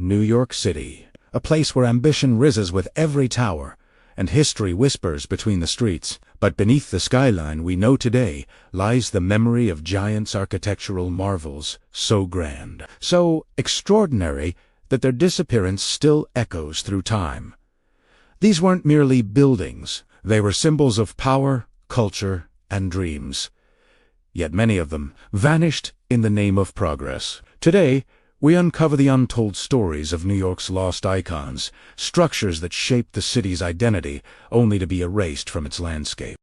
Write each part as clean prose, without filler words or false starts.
New York City, a place where ambition rises with every tower, and history whispers between the streets. But beneath the skyline we know today lies the memory of giants' architectural marvels so grand, so extraordinary, that their disappearance still echoes through time. These weren't merely buildings, they were symbols of power, culture, and dreams. Yet many of them vanished in the name of progress. Today, we uncover the untold stories of New York's lost icons, structures that shaped the city's identity only to be erased from its landscape.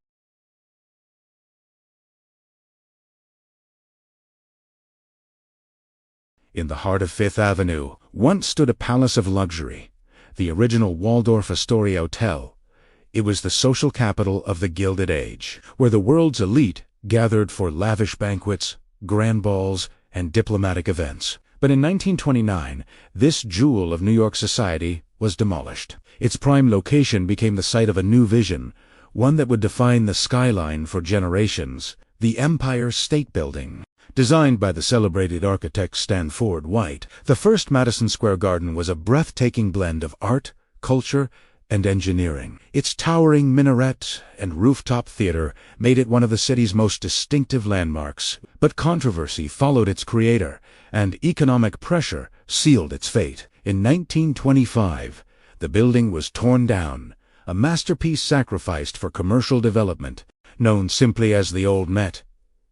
In the heart of Fifth Avenue once stood a palace of luxury, the original Waldorf Astoria Hotel. It was the social capital of the Gilded Age, where the world's elite gathered for lavish banquets, grand balls, and diplomatic events. But in 1929, this jewel of New York society was demolished. Its prime location became the site of a new vision, one that would define the skyline for generations: the Empire State Building. Designed by the celebrated architect Stanford White, the first Madison Square Garden was a breathtaking blend of art, culture, and engineering. Its towering minaret and rooftop theater made it one of the city's most distinctive landmarks. But controversy followed its creator, and economic pressure sealed its fate. In 1925, the building was torn down, a masterpiece sacrificed for commercial development. Known simply as the Old Met,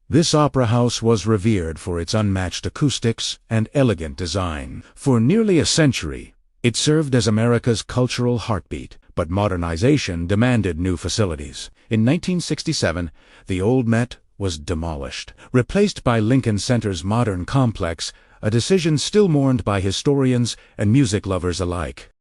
this opera house was revered for its unmatched acoustics and elegant design. For nearly a century, it served as America's cultural heartbeat, but modernization demanded new facilities. In 1967, the Old Met was demolished, replaced by Lincoln Center's modern complex, a decision still mourned by historians and music lovers alike.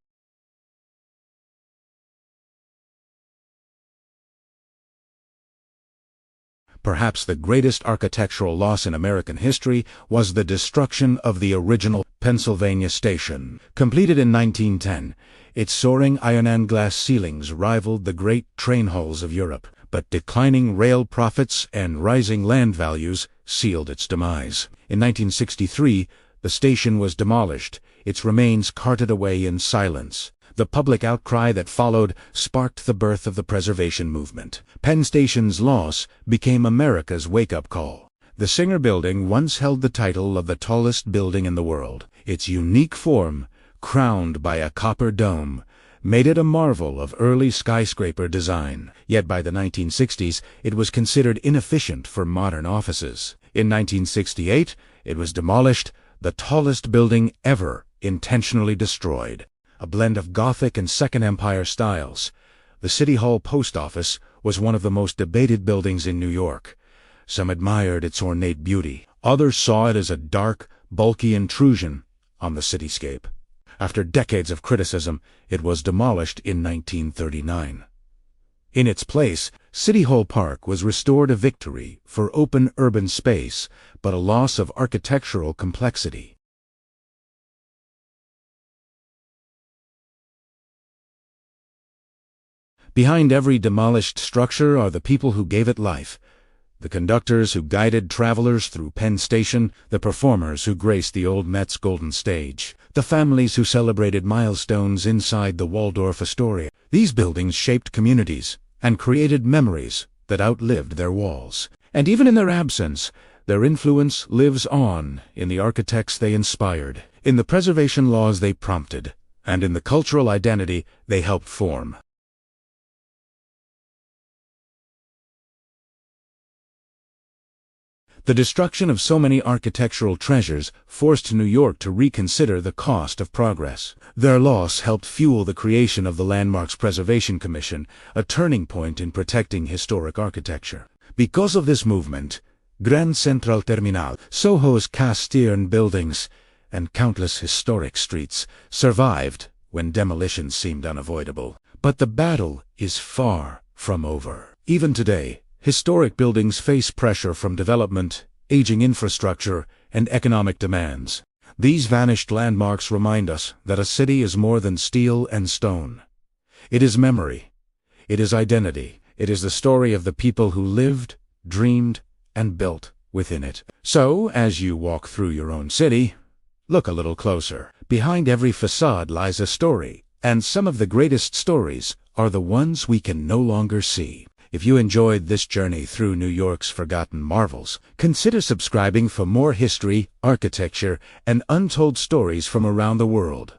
Perhaps the greatest architectural loss in American history was the destruction of the original Pennsylvania Station. Completed in 1910, its soaring iron and glass ceilings rivaled the great train halls of Europe. But declining rail profits and rising land values sealed its demise. In 1963, the station was demolished, its remains carted away in silence. The public outcry that followed sparked the birth of the preservation movement. Penn Station's loss became America's wake-up call. The Singer Building once held the title of the tallest building in the world. Its unique form, crowned by a copper dome, made it a marvel of early skyscraper design. Yet by the 1960s, it was considered inefficient for modern offices. In 1968, it was demolished, the tallest building ever intentionally destroyed. A blend of Gothic and Second Empire styles, the City Hall Post Office was one of the most debated buildings in New York. Some admired its ornate beauty. Others saw it as a dark, bulky intrusion on the cityscape. After decades of criticism, it was demolished in 1939. In its place, City Hall Park was restored, a victory for open urban space, but a loss of architectural complexity. Behind every demolished structure are the people who gave it life. The conductors who guided travelers through Penn Station, the performers who graced the Old Met's golden stage, the families who celebrated milestones inside the Waldorf Astoria. These buildings shaped communities and created memories that outlived their walls. And even in their absence, their influence lives on in the architects they inspired, in the preservation laws they prompted, and in the cultural identity they helped form. The destruction of so many architectural treasures forced New York to reconsider the cost of progress. Their loss helped fuel the creation of the Landmarks Preservation Commission, a turning point in protecting historic architecture. Because of this movement, Grand Central Terminal, Soho's cast-iron buildings, and countless historic streets survived when demolition seemed unavoidable. But the battle is far from over. Even today, historic buildings face pressure from development, aging infrastructure, and economic demands. These vanished landmarks remind us that a city is more than steel and stone. It is memory. It is identity. It is the story of the people who lived, dreamed, and built within it. So, as you walk through your own city, look a little closer. Behind every facade lies a story, and some of the greatest stories are the ones we can no longer see. If you enjoyed this journey through New York's forgotten marvels, consider subscribing for more history, architecture, and untold stories from around the world.